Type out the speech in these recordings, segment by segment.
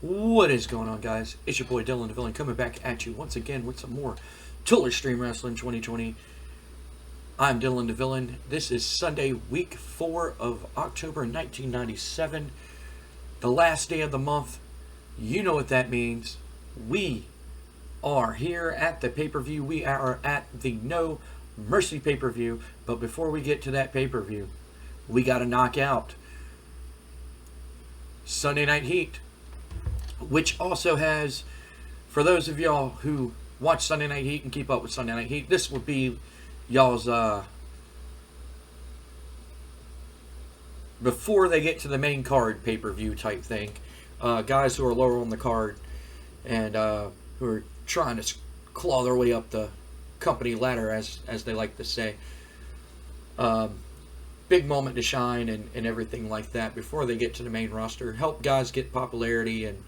What is going on, guys? It's your boy Dylan the Villain coming back at you once again with some more Totally Stream Wrestling 2020. I'm Dylan the Villain. This is Sunday, week 4 of October 1997, the last day of the month. You know what that means. We are here at the pay-per-view. We are at the No Mercy pay-per-view. But before we get to that pay-per-view, we got to knock out Sunday Night Heat, which also has, for those of y'all who watch Sunday Night Heat and keep up with Sunday Night Heat, this will be y'all's before they get to the main card pay-per-view type thing. Guys who are lower on the card and who are trying to claw their way up the company ladder, as they like to say. Big moment to shine and everything like that before they get to the main roster. Help guys get popularity and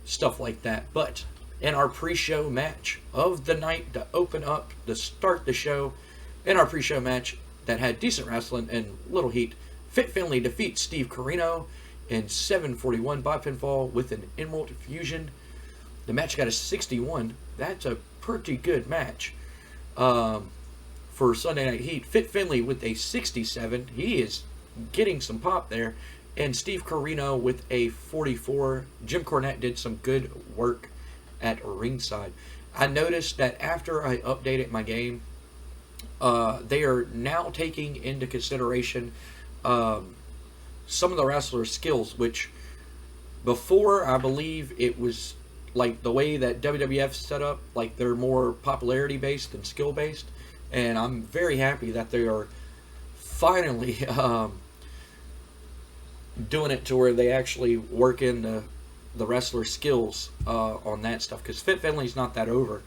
stuff like that. But in our pre-show match of the night to open up, to start the show, in our pre-show match that had decent wrestling and little heat, Fit Finlay defeats Steve Corino in 7:41 by pinfall with an Emerald Fusion. The match got a 61. That's a pretty good match for Sunday Night Heat. Fit Finlay with a 67. He is getting some pop there. And Steve Corino with a 44. Jim Cornette did some good work at ringside. I noticed that after I updated my game, they are now taking into consideration some of the wrestlers' skills, which before I believe it was like the way that WWF set up, like they're more popularity based than skill based. And I'm very happy that they are finally doing it to where they actually work in the wrestler's skills on that stuff. Because Fit Finlay's not that over,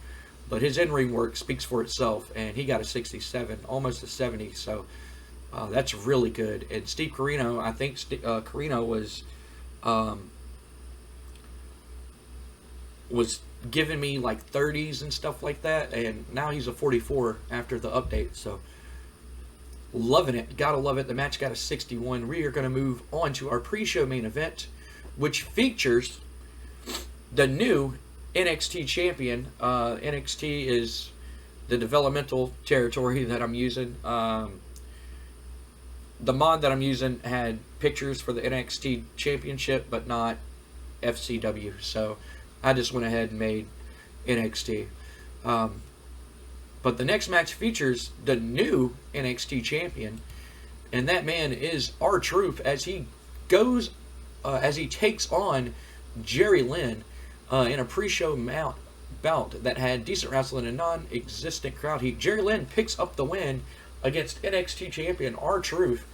but his in-ring work speaks for itself, and he got a 67, almost a 70, so that's really good. And Steve Corino, I think Corino was giving me like 30s and stuff like that, and now he's a 44 after the update, so loving it. Gotta love it. The match got a 61. We are going to move on to our pre-show main event, which features the new NXT champion. NXT is the developmental territory that I'm using. The mod that I'm using had pictures for the NXT championship, but not FCW, so I just went ahead and made NXT. But the next match features the new NXT champion, and that man is R-Truth as he goes, as he takes on Jerry Lynn in a pre-show bout that had decent wrestling and non-existent crowd heat. Jerry Lynn picks up the win against NXT champion R-Truth,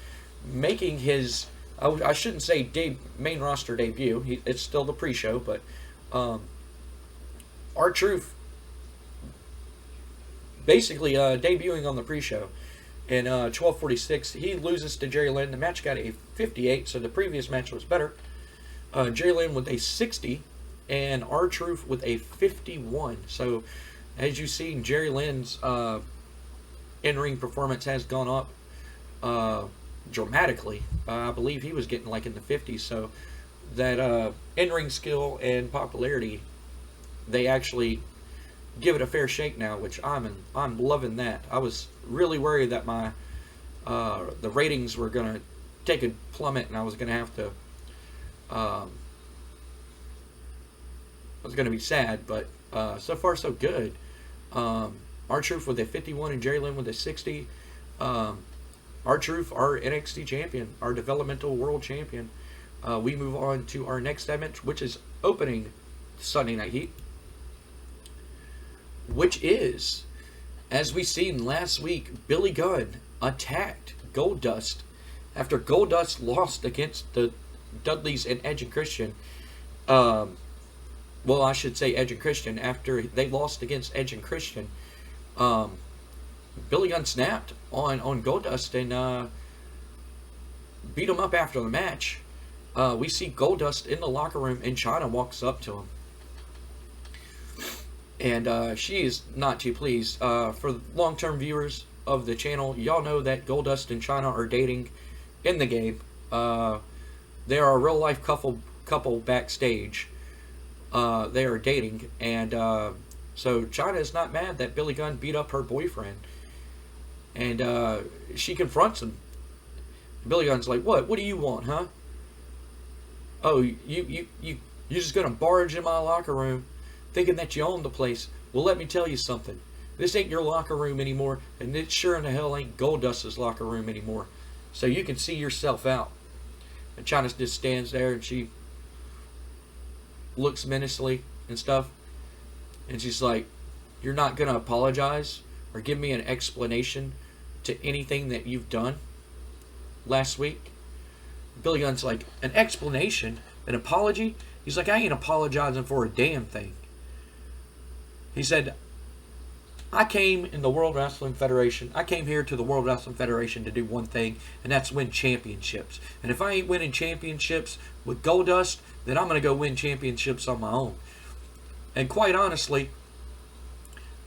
making his, I shouldn't say main roster debut. It's still the pre-show, but R-Truth basically debuting on the pre-show in 12:46. He loses to Jerry Lynn. The match got a 58, so the previous match was better. Jerry Lynn with a 60 and R-Truth with a 51. So as you see, Jerry Lynn's in-ring performance has gone up dramatically. I believe he was getting like in the 50s, so that in-ring skill and popularity, they actually give it a fair shake now, which I'm loving that. I was really worried that my the ratings were gonna take a plummet, and I was gonna have to I was gonna be sad, but so far so good. R-Truth with a 51 and Jerry Lynn with a 60. R-Truth, our NXT champion, our developmental world champion. We move on to our next segment, which is opening Sunday Night Heat, which is, as we seen last week, Billy Gunn attacked Goldust after Goldust lost against the Dudleys and Edge and Christian. Well, I should say Edge and Christian. After they lost against Edge and Christian, Billy Gunn snapped on Goldust and beat him up after the match. We see Goldust in the locker room, and Chyna walks up to him. And she is not too pleased. For long-term viewers of the channel, y'all know that Goldust and Chyna are dating in the game. They are a real-life couple backstage. They are dating, and so China is not mad that Billy Gunn beat up her boyfriend, and she confronts him. Billy Gunn's like, "What? What do you want, huh? Oh, you just gonna barge in my locker room, thinking that you own the place? Well, let me tell you something. This ain't your locker room anymore, and it sure in the hell ain't Goldust's locker room anymore. So you can see yourself out." And China just stands there, and she looks menacingly and stuff, and she's like, "You're not gonna apologize or give me an explanation to anything that you've done last week?" Billy Gunn's like, "An explanation? An apology?" He's like, "I ain't apologizing for a damn thing." He said, "I came in the World Wrestling Federation. I came here to the World Wrestling Federation to do one thing, and that's win championships. And if I ain't winning championships with Goldust, then I'm going to go win championships on my own." And quite honestly,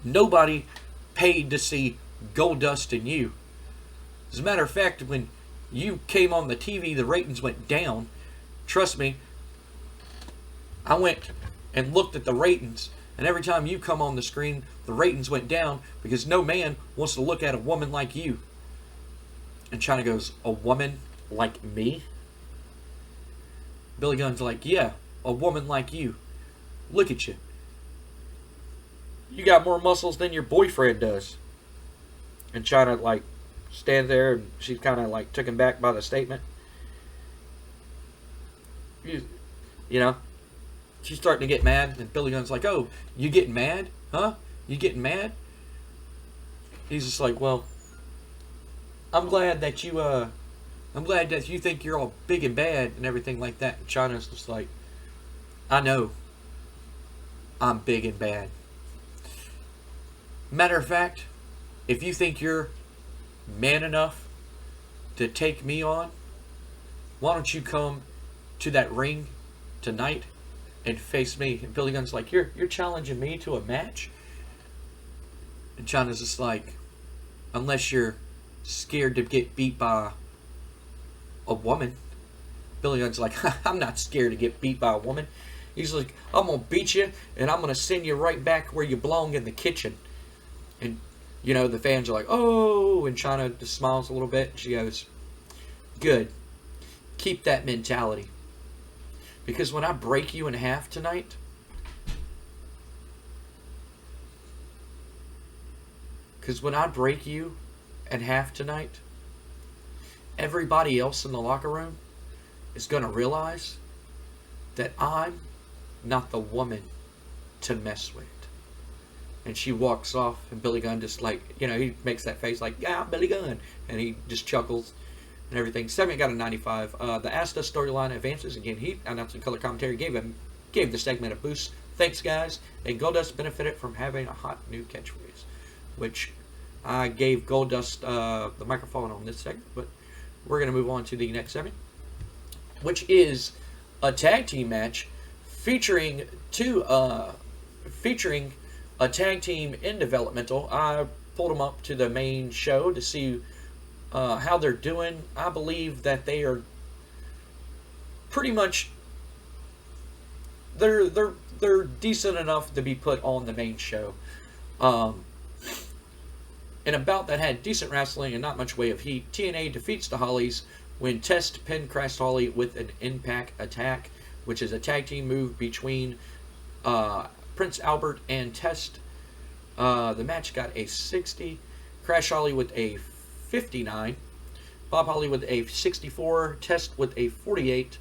nobody paid to see Goldust and you. As a matter of fact, when you came on the TV, the ratings went down. Trust me, I went and looked at the ratings, and every time you come on the screen, the ratings went down because no man wants to look at a woman like you. And China goes, "A woman like me?" Billy Gunn's like, "Yeah, a woman like you. Look at you. You got more muscles than your boyfriend does." And China, like, stands there, and she's kind of, like, taken back by the statement. You know, she's starting to get mad, and Billy Gunn's like, "Oh, you getting mad? Huh? You getting mad?" He's just like, "Well, I'm glad that you think you're all big and bad and everything like that." And China's just like, "I know I'm big and bad. Matter of fact, if you think you're man enough to take me on, why don't you come to that ring tonight and face me?" And Billy Gunn's like, You're challenging me to a match?" And China's just like, "Unless you're scared to get beat by a woman." Billy Gunn's like, "I'm not scared to get beat by a woman." He's like, "I'm going to beat you, and I'm going to send you right back where you belong, in the kitchen." And, the fans are like, "Oh," and China just smiles a little bit. She goes, "Good. Keep that mentality. Because when I break you in half tonight, everybody else in the locker room is going to realize that I'm not the woman to mess with." And she walks off, and Billy Gunn just he makes that face like, "Yeah, Billy Gunn," and he just chuckles and everything. Segment got a 95. The Asta storyline advances again. He announced in color commentary, gave the segment a boost. "Thanks, guys." And Goldust benefited from having a hot new catchphrase, which I gave Goldust the microphone on this segment, but we're going to move on to the next segment, which is a tag team match featuring a tag team in developmental. I pulled them up to the main show to see how they're doing. I believe that they are pretty much they're decent enough to be put on the main show. In a bout that had decent wrestling and not much way of heat, TNA defeats the Hollies when Test pinned Crash Holly with an impact attack, which is a tag team move between Prince Albert and Test. The match got a 60. Crash Holly with a 59. Bob Holly with a 64. Test with a 48.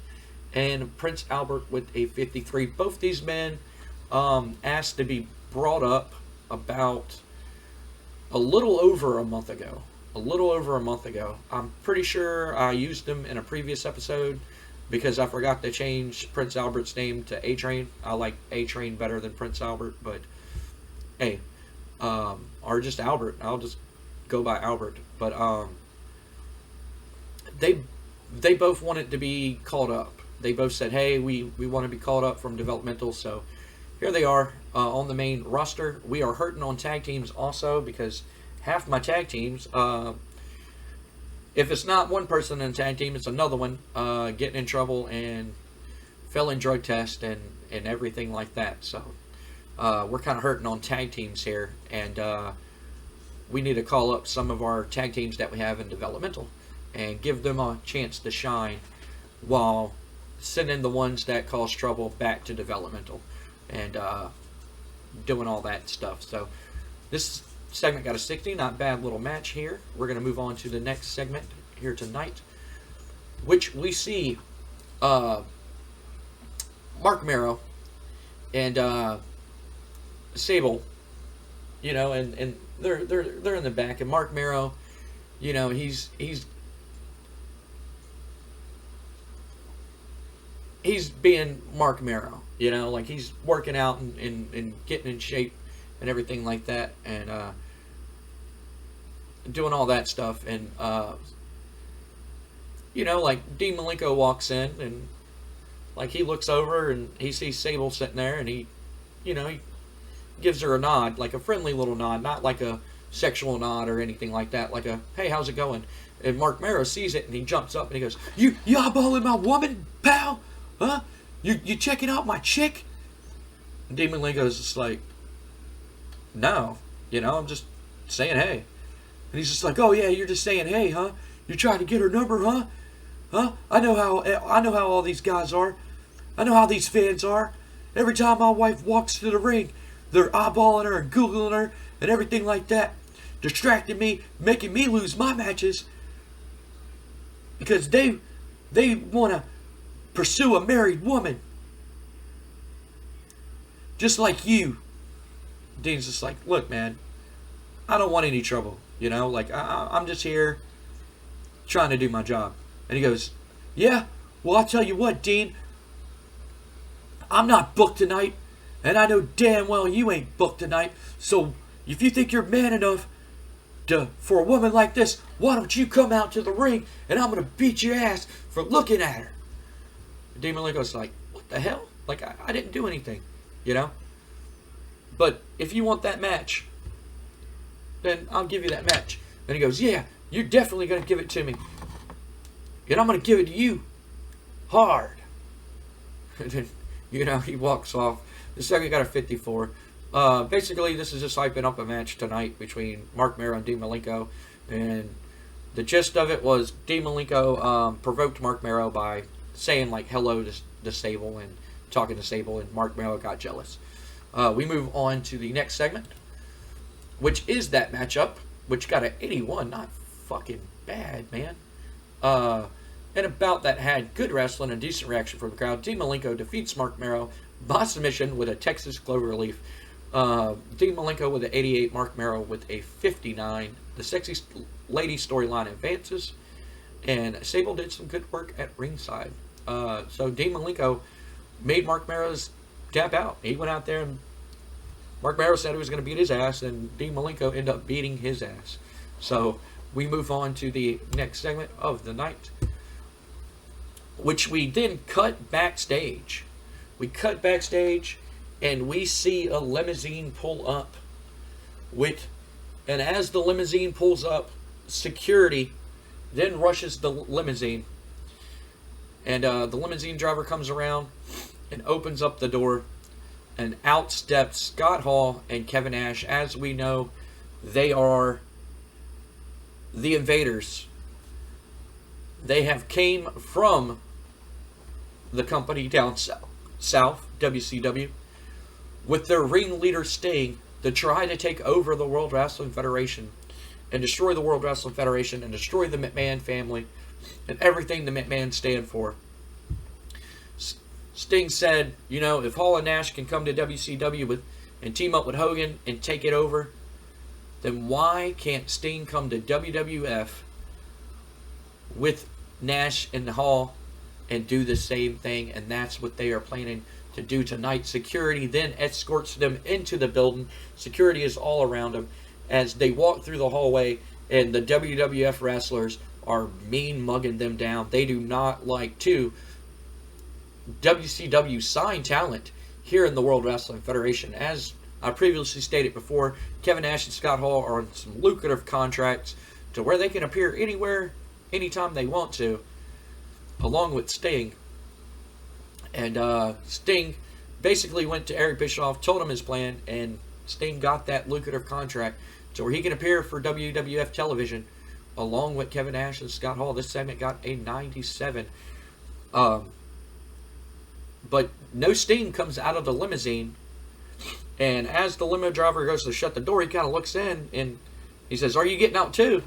And Prince Albert with a 53. Both these men asked to be brought up about a little over a month ago. I'm pretty sure I used them in a previous episode because I forgot to change Prince Albert's name to A-Train. I like A-Train better than Prince Albert, but hey, or just Albert. I'll just go by Albert. But they both wanted to be called up. They both said, "Hey, we want to be called up from developmental." So here they are on the main roster. We are hurting on tag teams also because half my tag teams, if it's not one person in a tag team, it's another one getting in trouble and failing drug test and everything like that. So we're kind of hurting on tag teams here, and we need to call up some of our tag teams that we have in developmental and give them a chance to shine while sending the ones that cause trouble back to developmental and doing all that stuff. So this segment got a 60, not bad little match here. We're going to move on to the next segment here tonight, which we see Mark Marrow and Sable, you know, and they're in the back, and Mark Marrow, you know, he's being Mark Marrow, you know, like he's working out and getting in shape and everything like that, and doing all that stuff, and you know, like Dean Malenko walks in, and like he looks over and he sees Sable sitting there, and he, you know, he gives her a nod, like a friendly little nod, not like a sexual nod or anything like that, like a, hey, how's it going? And Mark Marrow sees it, and he jumps up and he goes, you eyeballing my woman, pal? Huh? You checking out my chick? And Dean Malenko's just like, no, you know, I'm just saying hey. And he's just like, oh yeah, you're just saying hey, huh? You're trying to get her number, huh? Huh? I know how all these guys are. I know how these fans are. Every time my wife walks to the ring, they're eyeballing her and Googling her and everything like that, distracting me, making me lose my matches because they want to pursue a married woman. Just like you. Dean's just like, look, man, I don't want any trouble, you know? Like, I'm just here trying to do my job. And he goes, yeah, well, I'll tell you what, Dean, I'm not booked tonight, and I know damn well you ain't booked tonight, so if you think you're man enough for a woman like this, why don't you come out to the ring, and I'm going to beat your ass for looking at her. And Dean Malenko's like, what the hell? Like, I didn't do anything, you know? But if you want that match, then I'll give you that match. And he goes, yeah, you're definitely going to give it to me. And I'm going to give it to you hard. And then, you know, he walks off. The second got a 54. Basically, this is just hyping up a match tonight between Mark Marrow and Dean Malenko. And the gist of it was Dean Malenko provoked Mark Marrow by saying, like, hello to Sable and talking to Sable, and Mark Marrow got jealous. We move on to the next segment, which is that matchup, which got an 81. Not fucking bad, man. And a bout that had good wrestling and decent reaction from the crowd. Dean Malenko defeats Mark Marrow by submission with a Texas Cloverleaf. Dean Malenko with an 88, Mark Marrow with a 59. The sexy lady storyline advances, and Sable did some good work at ringside. So Dean Malenko made Mark Marrow's tap out. He went out there, and Mark Marrow said he was going to beat his ass, and Dean Malenko ended up beating his ass. So we move on to the next segment of the night, which we then cut backstage. We cut backstage, and we see a limousine pull up. And as the limousine pulls up, security then rushes the limousine. And the limousine driver comes around and opens up the door, and out steps Scott Hall and Kevin Nash. As we know, they are the Invaders. They have came from the company down south, WCW, with their ringleader Sting to try to take over the World Wrestling Federation and destroy the World Wrestling Federation and destroy the McMahon family and everything the McMahon stand for. Sting said, you know, if Hall and Nash can come to WCW and team up with Hogan and take it over, then why can't Sting come to WWF with Nash and Hall and do the same thing? And that's what they are planning to do tonight. Security then escorts them into the building. Security is all around them as they walk through the hallway, and the WWF wrestlers are mean mugging them down. They do not like to WCW sign talent here in the World Wrestling Federation. As I previously stated before, Kevin Nash and Scott Hall are on some lucrative contracts to where they can appear anywhere, anytime they want to, along with Sting. And Sting basically went to Eric Bischoff, told him his plan, and Sting got that lucrative contract to where he can appear for WWF television along with Kevin Nash and Scott Hall. This segment got a 97. But no Sting comes out of the limousine, and as the limo driver goes to shut the door, he kind of looks in and he says, "Are you getting out too?"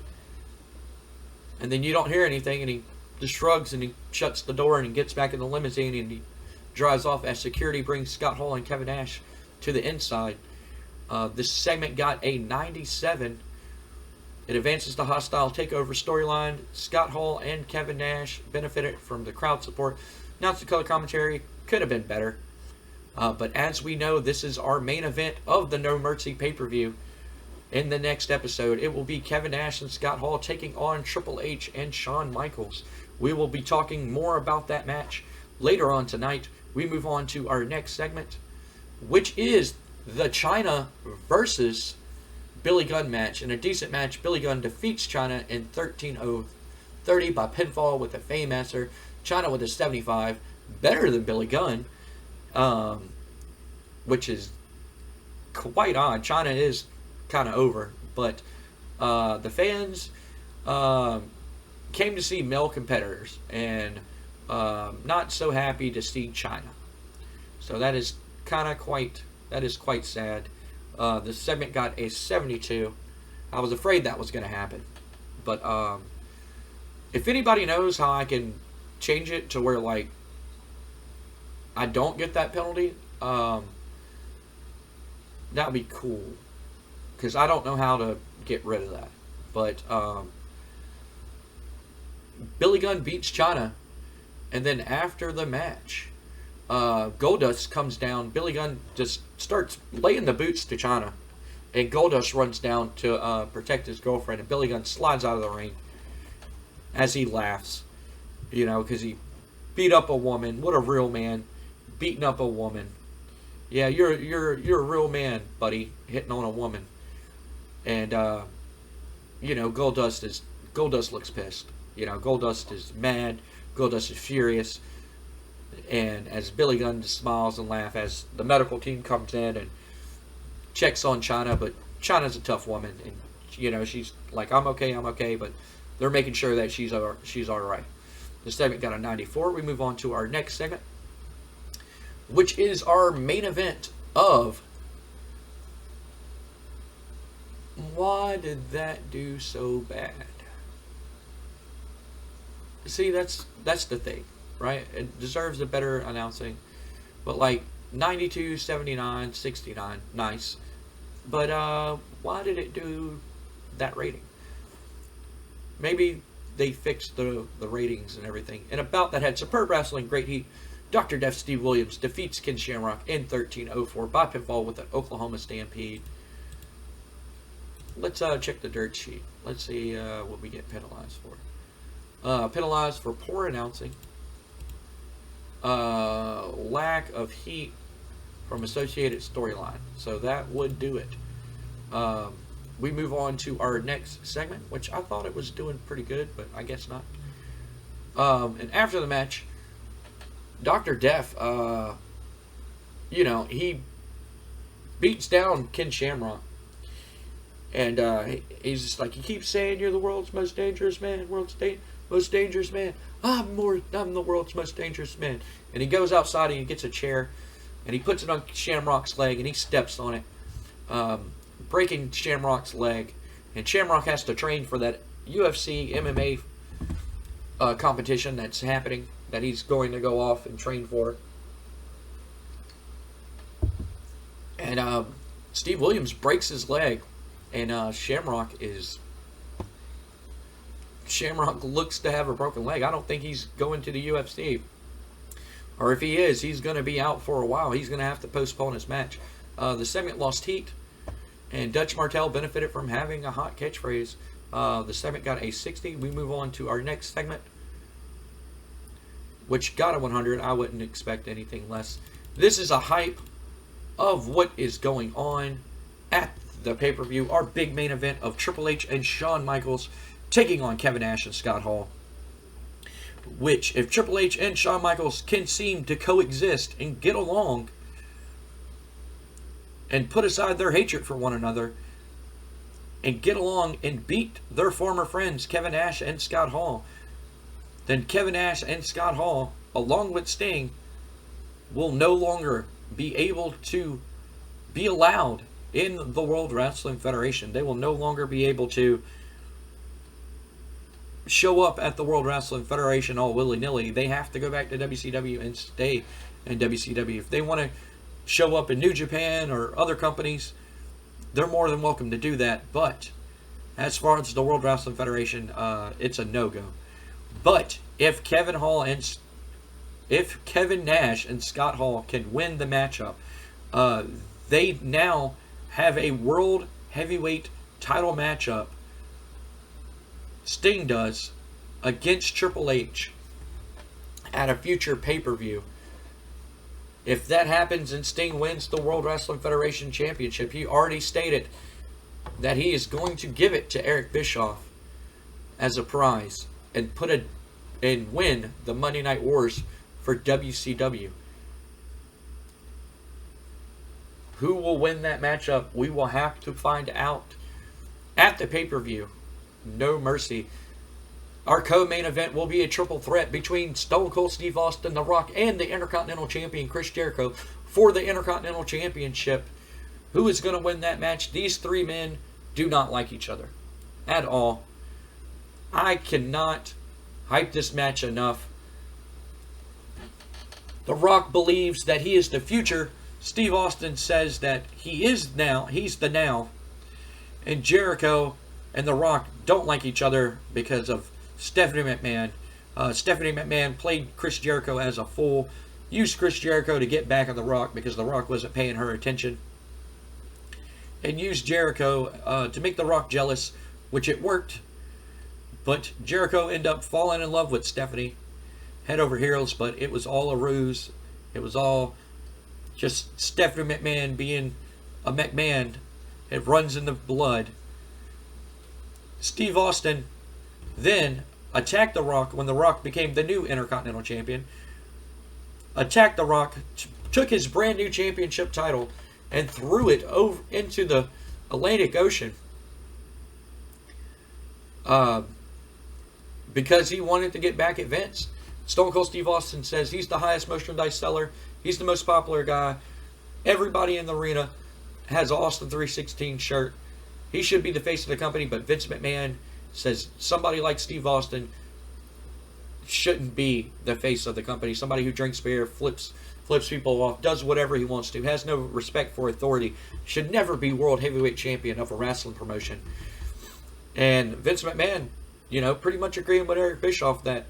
And then you don't hear anything, and he just shrugs and he shuts the door and he gets back in the limousine and he drives off as security brings Scott Hall and Kevin Nash to the inside. This segment got a 97. It advances the hostile takeover storyline. Scott Hall and Kevin Nash benefited from the crowd support. Now the color commentary could have been better. But as we know, this is our main event of the No Mercy pay-per-view. In the next episode, it will be Kevin Nash and Scott Hall taking on Triple H and Shawn Michaels. We will be talking more about that match later on tonight. We move on to our next segment, which is the Chyna versus Billy Gunn match. In a decent match, Billy Gunn defeats Chyna in 13:30 by pinfall with a Fameasser. Chyna with a 75, better than Billy Gunn, which is quite odd. Chyna is kind of over, but the fans came to see male competitors and not so happy to see Chyna. So that is quite sad. The segment got a 72. I was afraid that was going to happen, but if anybody knows how I can change it to where like I don't get that penalty, that would be cool, because I don't know how to get rid of that. But Billy Gunn beats Chyna, and then after the match, Goldust comes down. Billy Gunn just starts laying the boots to Chyna, and Goldust runs down to protect his girlfriend, and Billy Gunn slides out of the ring as he laughs, because he beat up a woman. What a real man, beating up a woman. Yeah, you're a real man, buddy, hitting on a woman. And Goldust looks pissed. Goldust is mad. Goldust is furious. And as Billy Gunn just smiles and laughs as the medical team comes in and checks on Chyna, but Chyna's a tough woman, and she's like, I'm okay, but they're making sure that she's all right. The segment got a 94. We move on to our next segment, which is our main event of Why Did That Do So Bad? See, that's the thing, right? It deserves a better announcing. But like 92, 79, 69, nice. But why did it do that rating? Maybe they fixed the ratings and everything. And about that had Superb Wrestling, Great Heat. Dr.Death Steve Williams defeats Ken Shamrock in 13:04 by pinfall with an Oklahoma Stampede. Let's check the dirt sheet. Let's see what we get penalized for. Penalized for poor announcing, lack of heat from associated storyline. So that would do it. We move on to our next segment, which I thought it was doing pretty good, but I guess not. And after the match, Dr. Death, he beats down Ken Shamrock. And he's just like, he keeps saying you're the world's most dangerous man, most dangerous man. I'm the world's most dangerous man. And he goes outside and he gets a chair and he puts it on Shamrock's leg and he steps on it, breaking Shamrock's leg. And Shamrock has to train for that UFC MMA competition that's happening, that he's going to go off and train for. And Steve Williams breaks his leg. And Shamrock looks to have a broken leg. I don't think he's going to the UFC. Or if he is, he's going to be out for a while. He's going to have to postpone his match. The segment lost heat. And Dutch Martel benefited from having a hot catchphrase. The segment got a 60. We move on to our next segment, which got a 100. I wouldn't expect anything less. This is a hype of what is going on at the pay-per-view, our big main event of Triple H and Shawn Michaels taking on Kevin Nash and Scott Hall. which if Triple H and Shawn Michaels can seem to coexist and get along and put aside their hatred for one another and get along and beat their former friends Kevin Nash and Scott Hall, then Kevin Nash and Scott Hall, along with Sting, will no longer be able to be allowed in the World Wrestling Federation. They will no longer be able to show up at the World Wrestling Federation all willy-nilly. They have to go back to WCW and stay in WCW. If they want to show up in New Japan or other companies, they're more than welcome to do that. But as far as the World Wrestling Federation, it's a no-go. But if Kevin Nash and Scott Hall can win the matchup, they now have a World Heavyweight title matchup. Sting does against Triple H at a future pay-per-view. If that happens and Sting wins the World Wrestling Federation Championship, he already stated that he is going to give it to Eric Bischoff as a prize and win the Monday Night Wars for WCW. Who will win that matchup? We will have to find out at the pay-per-view. No mercy. Our co-main event will be a triple threat between Stone Cold Steve Austin, The Rock, and the Intercontinental Champion Chris Jericho for the Intercontinental Championship. Who is going to win that match? These three men do not like each other at all. I cannot hype this match enough. The Rock believes that he is the future. Steve Austin says that he's the now. And Jericho and The Rock don't like each other because of Stephanie McMahon. Stephanie McMahon played Chris Jericho as a fool, used Chris Jericho to get back at The Rock because The Rock wasn't paying her attention, and used Jericho to make The Rock jealous, which it worked. But Jericho ended up falling in love with Stephanie, head over heels, but it was all a ruse. It was all just Stephanie McMahon being a McMahon. It runs in the blood. Steve Austin then attacked The Rock when The Rock became the new Intercontinental Champion. Attacked The Rock, took his brand new championship title, and threw it over into the Atlantic Ocean. Because he wanted to get back at Vince. Stone Cold Steve Austin says he's the highest merchandise seller. He's the most popular guy. Everybody in the arena has an Austin 316 shirt. He should be the face of the company, but Vince McMahon says somebody like Steve Austin shouldn't be the face of the company. Somebody who drinks beer, flips people off, does whatever he wants to, has no respect for authority, should never be World Heavyweight Champion of a wrestling promotion. And Vince McMahon, pretty much agreeing with Eric Bischoff that,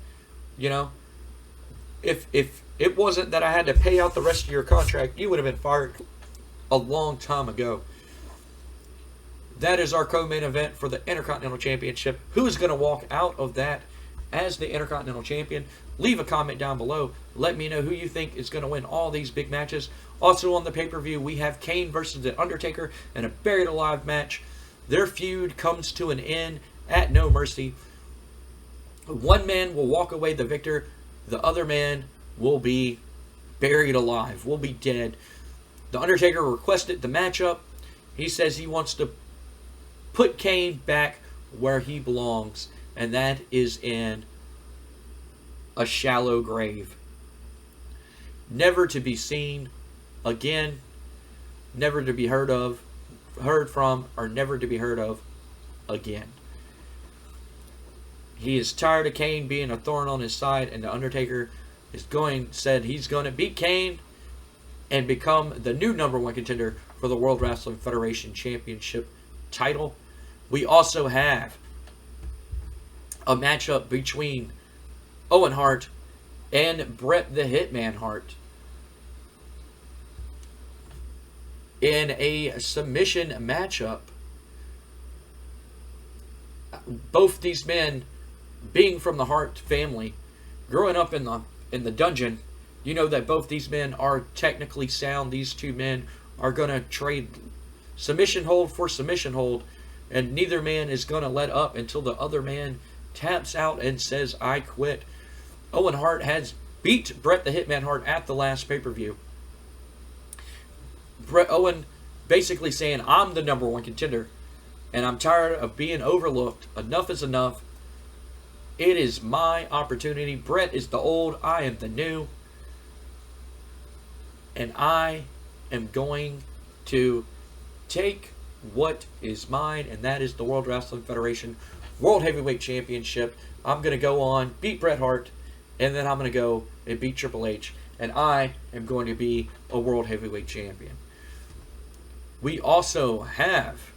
if it wasn't that I had to pay out the rest of your contract, you would have been fired a long time ago. That is our co-main event for the Intercontinental Championship. Who is going to walk out of that as the Intercontinental Champion? Leave a comment down below. Let me know who you think is going to win all these big matches. Also on the pay-per-view, we have Kane versus The Undertaker in a Buried Alive match. Their feud comes to an end at No Mercy. One man will walk away the victor. The other man will be buried alive, will be dead. The Undertaker requested the matchup. He says he wants to put Kane back where he belongs, and that is in a shallow grave. Never to be seen again, never to be heard from, or never to be heard of again. He is tired of Kane being a thorn on his side, and The Undertaker said he's going to beat Kane and become the new number one contender for the World Wrestling Federation Championship title. We also have a matchup between Owen Hart and Bret the Hitman Hart in a submission matchup. Both these men being from the Hart family, growing up in the dungeon, you know that both these men are technically sound. These two men are going to trade submission hold for submission hold, and neither man is going to let up until the other man taps out and says, I quit. Owen Hart has beat Bret the Hitman Hart at the last pay-per-view. Owen basically saying, I'm the number one contender, and I'm tired of being overlooked. Enough is enough. It is my opportunity. Bret is the old, I am the new. And I am going to take what is mine, and that is the World Wrestling Federation World Heavyweight Championship. I'm going to go on, beat Bret Hart, and then I'm going to go and beat Triple H, and I am going to be a World Heavyweight Champion. We also have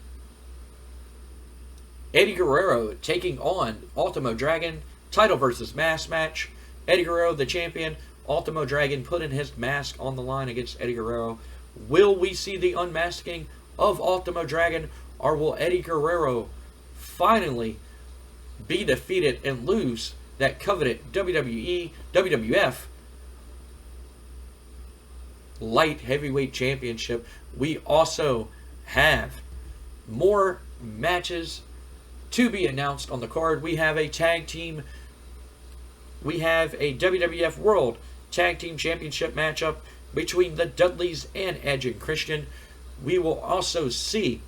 Eddie Guerrero taking on Ultimo Dragon, title versus mask match. Eddie Guerrero, the champion. Ultimo Dragon putting his mask on the line against Eddie Guerrero. Will we see the unmasking of Ultimo Dragon, or will Eddie Guerrero finally be defeated and lose that coveted WWE, WWF Light Heavyweight Championship? We also have more matches to be announced on the card. We have a tag team. We have a WWF World Tag Team Championship matchup between the Dudleys and Edge and Christian. We will also see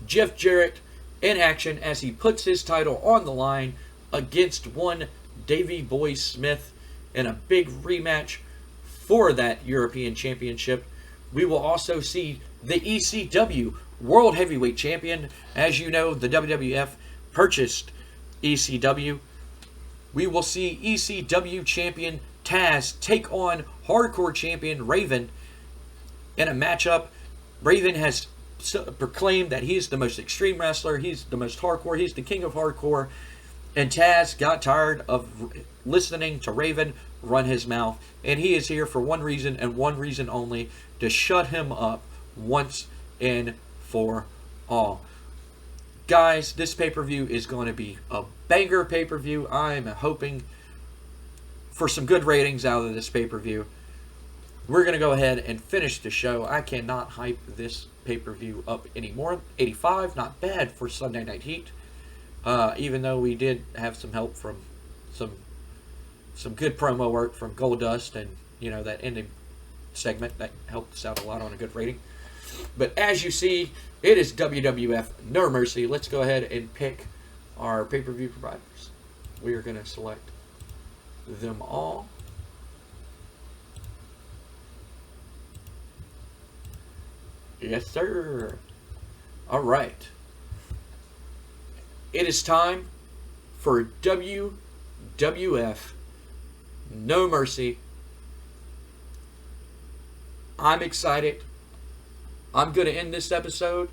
Jeff Jarrett in action as he puts his title on the line against one Davey Boy Smith in a big rematch for that European Championship. We will also see the ECW World Heavyweight Champion. As you know, the WWF purchased ECW. We will see ECW Champion Taz take on Hardcore Champion Raven in a matchup. Raven has proclaimed that he's the most extreme wrestler. He's the most hardcore. He's the king of hardcore. And Taz got tired of listening to Raven run his mouth. And he is here for one reason and one reason only, to shut him up once and for all. Guys, this pay-per-view is going to be a banger pay-per-view. I'm hoping for some good ratings out of this pay-per-view. We're going to go ahead and finish the show. I cannot hype this pay-per-view up anymore. 85, not bad for Sunday Night Heat. Even though we did have some help from some good promo work from Goldust and, you know, that ending segment that helped us out a lot on a good rating. But as you see, it is WWF No Mercy. Let's go ahead and pick our pay-per-view providers. We are going to select them all. Yes, sir. All right. It is time for WWF No Mercy. I'm excited. I'm going to end this episode,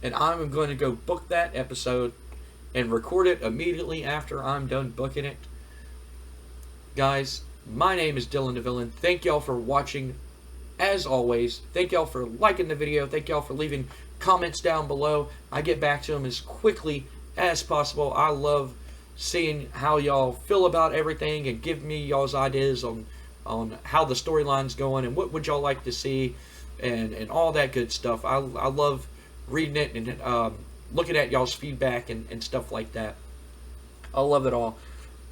and I'm going to go book that episode and record it immediately after I'm done booking it. Guys, my name is Dylan the Villain. Thank y'all for watching. As always, thank y'all for liking the video. Thank y'all for leaving comments down below. I get back to them as quickly as possible. I love seeing how y'all feel about everything and give me y'all's ideas on how the storyline's going and what would y'all like to see and all that good stuff. I love reading it and looking at y'all's feedback and stuff like that. I love it all.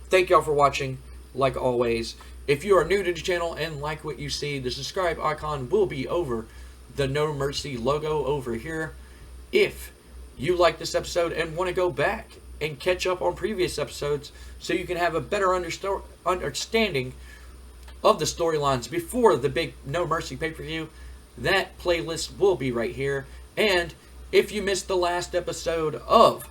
Thank y'all for watching, like always. If you are new to the channel and like what you see, the subscribe icon will be over the No Mercy logo over here. If you like this episode and want to go back and catch up on previous episodes so you can have a better understanding of the storylines before the big No Mercy pay-per-view, that playlist will be right here. And if you missed the last episode of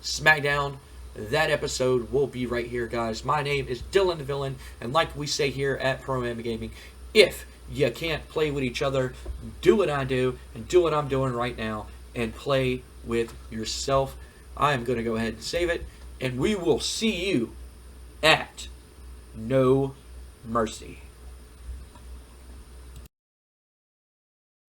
SmackDown, that episode will be right here, guys. My name is Dylan the Villain, and like we say here at Pro MMA Gaming, if you can't play with each other, do what I do and do what I'm doing right now and play with yourself. I am going to go ahead and save it, and we will see you at No Mercy.